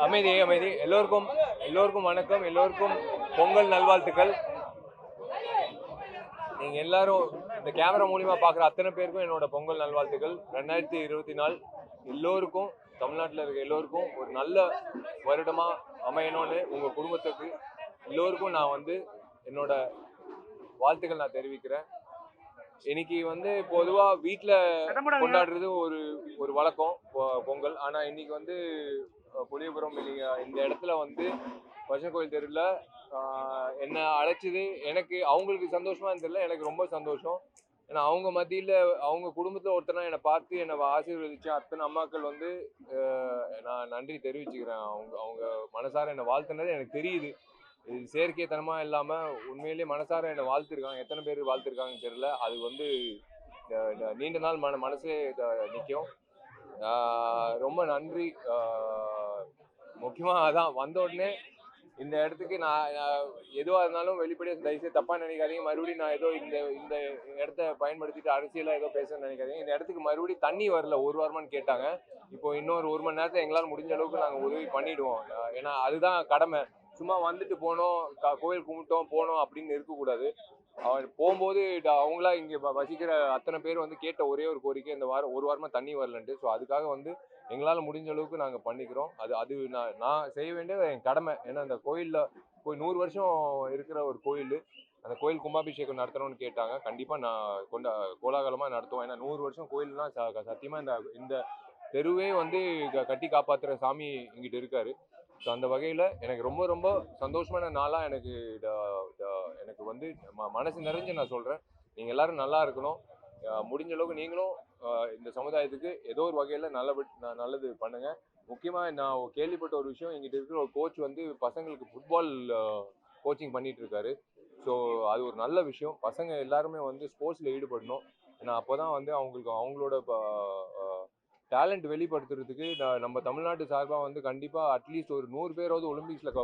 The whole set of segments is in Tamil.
அமைதி அமைதி. எல்லோருக்கும் வணக்கம். எல்லோருக்கும் பொங்கல் நல்வாழ்த்துக்கள். நீங்க எல்லாரும் இந்த கேமரா மூலியமா பாக்குற அத்தனை பேருக்கும் என்னோட பொங்கல் நல்வாழ்த்துக்கள். 2024 எல்லோருக்கும், தமிழ்நாட்டில் இருக்க எல்லோருக்கும் ஒரு நல்ல வருடமா அமையணும்னு உங்க குடும்பத்துக்கு எல்லோருக்கும் நான் வந்து என்னோட வாழ்த்துக்கள் நான் தெரிவிக்கிறேன். இன்னைக்கு வந்து பொதுவா வீட்டில் கொண்டாடுறது ஒரு ஒரு வழக்கம் பொங்கல். ஆனா இன்னைக்கு வந்து புளியபுரம் இந்த இடத்துல வந்து பஜனை கோயில் தெருவில் என்ன அழைச்சது எனக்கு அவங்களுக்கு சந்தோஷமா தெரியல, எனக்கு ரொம்ப சந்தோஷம். ஏன்னா அவங்க மத்தியில் அவங்க குடும்பத்தில் ஒருத்தனா என்னை பார்த்து என்னை ஆசீர்வதிச்ச அத்தனை அம்மாக்கள் வந்து நான் நன்றி தெரிவிச்சுக்கிறேன். அவங்க அவங்க மனசார என்னை வாழ்த்துனது எனக்கு தெரியுது. இது செயற்கைத்தனமா இல்லாம உண்மையிலேயே மனசார என்னை வாழ்த்திருக்காங்க. எத்தனை பேர் வாழ்த்திருக்காங்கன்னு தெரியல. அது வந்து நீண்ட நாள் மனசே நிற்கும். ரொம்ப நன்றி. முக்கியமா அதான் வந்த உடனே இந்த இடத்துக்கு நான் எதுவாக இருந்தாலும் வெளிப்படையாக தயவுசெய்து தப்பா நினைக்காதீங்க. மறுபடியும் நான் ஏதோ இந்த இந்த இடத்த பயன்படுத்திட்டு அரசியலா ஏதோ பேசணும்னு நினைக்காதீங்க. இந்த இடத்துக்கு மறுபடியும் தண்ணி வரல, ஒரு வாரமான்னு கேட்டாங்க. இப்போ இன்னொரு 1 மணி நேரத்தை எங்களால் முடிஞ்ச அளவுக்கு நாங்கள் உதவி பண்ணிடுவோம். ஏன்னா அதுதான் கடமை. சும்மா வந்துட்டு போனோம், கோயில் கும்பிட்டோம் போனோம் அப்படின்னு இருக்கக்கூடாது. அவர் போகும்போது அவங்களா இங்கே வசிக்கிற அத்தனை பேர் வந்து கேட்ட ஒரே ஒரு கோரிக்கை, இந்த வாரம் 1 வாரமாக தண்ணி வரலன்ட்டு. ஸோ அதுக்காக வந்து எங்களால் முடிஞ்ச அளவுக்கு நாங்கள் பண்ணிக்கிறோம். அது நான் செய்ய வேண்டியது என் கடமை. ஏன்னா அந்த கோயிலில் போய் 100 வருஷம் இருக்கிற ஒரு கோயில், அந்த கோயில் கும்பாபிஷேகம் நடத்தணும்னு கேட்டாங்க. கண்டிப்பாக நான் கோலாகலமாக நடத்துவோம். ஏன்னா 100 வருஷம் கோயில்னா சத்தியமாக இந்த தெருவே வந்து கட்டி காப்பாற்றுற சாமி இங்கிட்டு இருக்காரு. ஸோ அந்த வகையில் எனக்கு ரொம்ப ரொம்ப சந்தோஷமான நாளாக எனக்கு வந்து மனசு நிறைஞ்சு நான் சொல்கிறேன். நீங்கள் எல்லாரும் நல்லா இருக்கணும். முடிஞ்ச அளவுக்கு நீங்களும் இந்த சமுதாயத்துக்கு ஏதோ ஒரு வகையில் நல்லது பண்ணுங்கள். முக்கியமாக நான் கேள்விப்பட்ட ஒரு விஷயம், எங்கிட்ட இருக்கிற ஒரு கோச் வந்து பசங்களுக்கு ஃபுட்பால் கோச்சிங் பண்ணிட்டு இருக்காரு. ஸோ அது ஒரு நல்ல விஷயம். பசங்க எல்லாருமே வந்து ஸ்போர்ட்ஸில் ஈடுபடணும். ஏன்னா அப்போ தான் வந்து அவங்களோட டேலண்ட் வெளிப்படுத்துறதுக்கு நம்ம தமிழ்நாட்டு சார்பாக வந்து கண்டிப்பாக அட்லீஸ்ட் ஒரு 100 பேராவது ஒலிம்பிக்ஸில்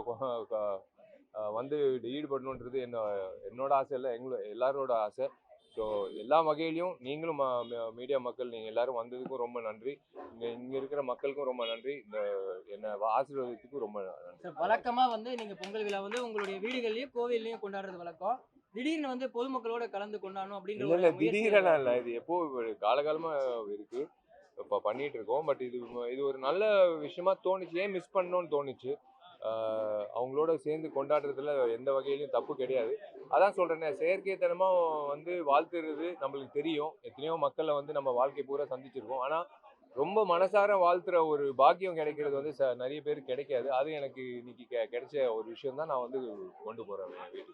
வந்து ஈடுபடணுன்றது என்னோட ஆசை இல்லை, எல்லாரோட ஆசை. ஸோ எல்லா வகையிலையும் நீங்களும் மீடியா மக்கள் நீங்கள் எல்லாரும் வந்ததுக்கும் ரொம்ப நன்றி. இங்கே இருக்கிற மக்களுக்கும் ரொம்ப நன்றி. என்னை ஆசீர்வாதத்துக்கும் ரொம்ப நன்றி. வழக்கமாக வந்து நீங்கள் பொங்கல் விழா வந்து உங்களுடைய வீடுகள்லையும் கோவில்லையும் கொண்டாடுறது வழக்கம். திடீர்னு வந்து பொதுமக்களோட கலந்து கொண்டாடணும் அப்படின்ற இல்லை திடீரெல்லாம் இல்லை, இது எப்போ காலகாலமாக இருக்கு, இப்போ பண்ணிட்டு இருக்கோம். பட் இது ஒரு நல்ல விஷயமா தோணுச்சு. ஏன் மிஸ் பண்ணணும்னு தோணுச்சு. அவங்களோட சேர்ந்து கொண்டாடுறதுல எந்த வகையிலையும் தப்பு கிடையாது. அதான் சொல்றேனே, செயற்கைத்தனமாக வந்து வாழ்த்துறது நம்மளுக்கு தெரியும். எத்தனையோ மக்களை வந்து நம்ம வாழ்க்கை பூரா சந்திச்சிருக்கோம். ஆனால் ரொம்ப மனசார வாழ்த்துற ஒரு பாக்கியம் கிடைக்கிறது வந்து நிறைய பேருக்கு கிடைக்காது. அது எனக்கு இன்னைக்கு கிடைச்ச ஒரு விஷயம் தான் நான் வந்து கொண்டு போறேன் வீட்டுக்கு.